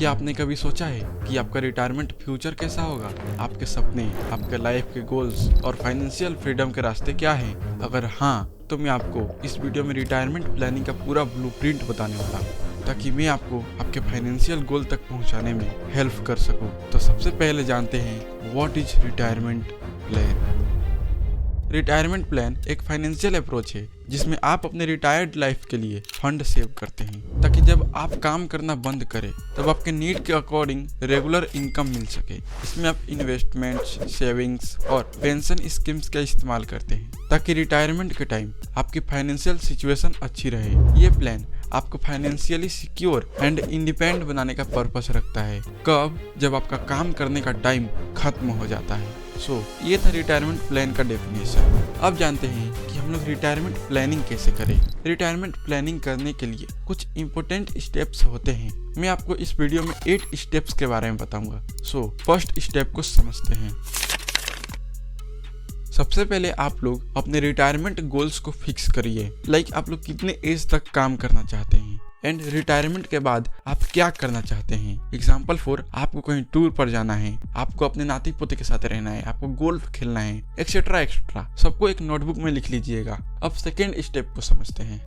क्या आपने कभी सोचा है कि आपका रिटायरमेंट फ्यूचर कैसा होगा? आपके सपने, आपके लाइफ के गोल्स और फाइनेंशियल फ्रीडम के रास्ते क्या हैं? अगर हाँ, तो मैं आपको इस वीडियो में रिटायरमेंट प्लानिंग का पूरा ब्लूप्रिंट बताने वाला हूँ, ताकि मैं आपको आपके फाइनेंशियल गोल तक पहुँचाने में हेल्प कर सकूँ। तो सबसे पहले जानते हैं what is retirement plan. Retirement plan एक फाइनेंशियल अप्रोच है जिसमें आप अपने रिटायर्ड लाइफ के लिए फंड सेव करते हैं, ताकि जब आप काम करना बंद करें तब आपके नीड के अकॉर्डिंग रेगुलर इनकम मिल सके। इसमें आप इन्वेस्टमेंट्स, सेविंग्स और पेंशन स्कीम्स का इस्तेमाल करते हैं ताकि रिटायरमेंट के टाइम आपकी फाइनेंशियल सिचुएशन अच्छी रहे। ये प्लान आपको फाइनेंशियली सिक्योर एंड इंडिपेंडेंट बनाने का पर्पस रखता है। कब? जब आपका काम करने का टाइम खत्म हो जाता है। ये था रिटायरमेंट प्लान का डेफिनेशन। अब जानते हैं कि हम लोग रिटायरमेंट प्लानिंग कैसे करें। रिटायरमेंट प्लानिंग करने के लिए कुछ इंपॉर्टेंट स्टेप्स होते हैं। मैं आपको इस वीडियो में 8 स्टेप्स के बारे में बताऊंगा। फर्स्ट स्टेप को समझते हैं। सबसे पहले आप लोग अपने रिटायरमेंट गोल्स को फिक्स करिए। लाइक आप लोग कितने एज तक काम करना चाहते हैं एंड रिटायरमेंट के बाद आप क्या करना चाहते हैं। एग्जाम्पल फॉर, आपको कहीं टूर पर जाना है, आपको अपने नाती पोते के साथ रहना है, आपको गोल्फ खेलना है, एक्सेट्रा एक्सेट्रा, सबको एक नोटबुक में लिख लीजिएगा। अब सेकेंड स्टेप को समझते हैं।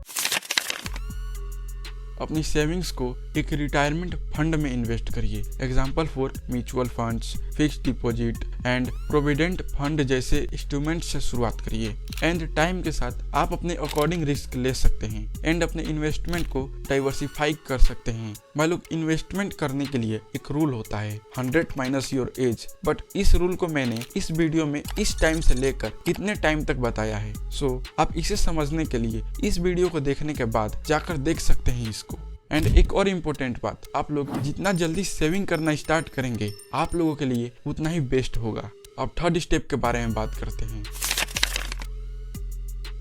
अपनी सेविंग्स को एक रिटायरमेंट फंड में इन्वेस्ट करिए। Example for mutual funds, fixed deposit and provident fund जैसे इंस्ट्रूमेंट से शुरुआत करिए। एंड टाइम के साथ आप अपने अकॉर्डिंग रिस्क ले सकते हैं एंड अपने इन्वेस्टमेंट को डाइवर्सिफाई कर सकते हैं। भाई लोग, इन्वेस्टमेंट करने के लिए एक रूल होता है 100 माइनस योर एज, बट इस रूल को मैंने इस वीडियो में इस टाइम से लेकर कितने टाइम तक बताया है। आप इसे समझने के लिए इस वीडियो को देखने के बाद जाकर देख सकते हैं इसको। एंड एक और इम्पोर्टेंट बात, आप लोग जितना जल्दी सेविंग करना स्टार्ट करेंगे आप लोगों के लिए उतना ही बेस्ट होगा। अब थर्ड स्टेप के बारे में बात करते हैं।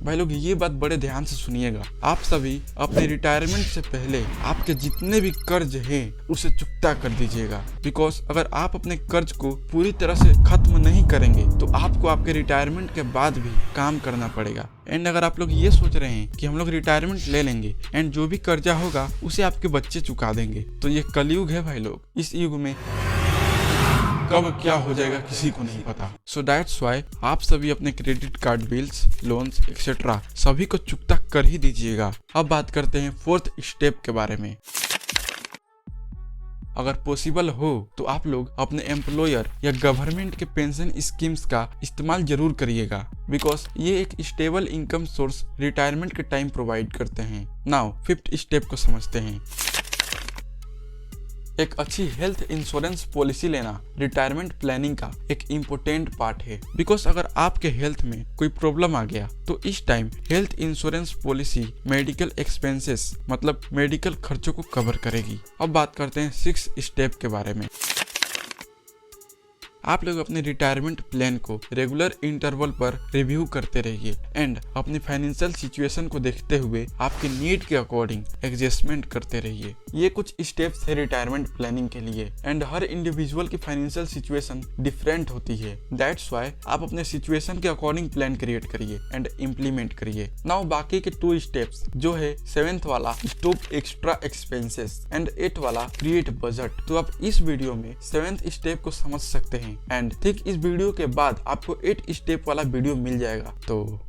भाई लोग, ये बात बड़े ध्यान से सुनिएगा। आप सभी अपने रिटायरमेंट से पहले आपके जितने भी कर्ज हैं उसे चुकता कर दीजिएगा। बिकॉज अगर आप अपने कर्ज को पूरी तरह से खत्म नहीं करेंगे तो आपको आपके रिटायरमेंट के बाद भी काम करना पड़ेगा। एंड अगर आप लोग ये सोच रहे हैं कि हम लोग रिटायरमेंट ले लेंगे एंड जो भी कर्जा होगा उसे आपके बच्चे चुका देंगे, तो ये कलयुग है भाई लोग। इस युग में कब क्या हो जाएगा किसी को नहीं पता। दैट्स वाई आप सभी अपने credit card bills, loans etcetera सभी को चुकता कर ही दीजिएगा। अब बात करते हैं फोर्थ स्टेप के बारे में। अगर पॉसिबल हो तो आप लोग अपने एम्प्लॉयर या गवर्नमेंट के पेंशन स्कीम्स का इस्तेमाल जरूर करिएगा, बिकॉज ये एक स्टेबल इनकम सोर्स रिटायरमेंट के टाइम प्रोवाइड करते हैं। नाउ फिफ्थ स्टेप को समझते हैं। एक अच्छी हेल्थ इंश्योरेंस पॉलिसी लेना रिटायरमेंट प्लानिंग का एक इम्पोर्टेंट पार्ट है। बिकॉज अगर आपके हेल्थ में कोई प्रॉब्लम आ गया तो इस time health insurance policy medical expenses मतलब मेडिकल खर्चों को कवर करेगी। अब बात करते हैं 6 स्टेप के बारे में। आप लोग अपने रिटायरमेंट प्लान को रेगुलर इंटरवल पर रिव्यू करते रहिए एंड अपनी फाइनेंशियल सिचुएशन को देखते हुए आपके नीड के अकॉर्डिंग एडजस्टमेंट करते रहिए। ये कुछ स्टेप्स है रिटायरमेंट प्लानिंग के लिए एंड हर इंडिविजुअल की फाइनेंशियल सिचुएशन डिफरेंट होती है। दैट्स वाई आप अपने सिचुएशन के अकॉर्डिंग प्लान क्रिएट करिए एंड इम्प्लीमेंट करिए। नाउ बाकी के 2 स्टेप्स जो है 7th वाला stop extra expenses and 8th वाला क्रिएट बजट, तो आप इस वीडियो में 7th स्टेप को समझ सकते हैं। एंड ठीक इस वीडियो के बाद आपको 8 स्टेप वाला वीडियो मिल जाएगा, तो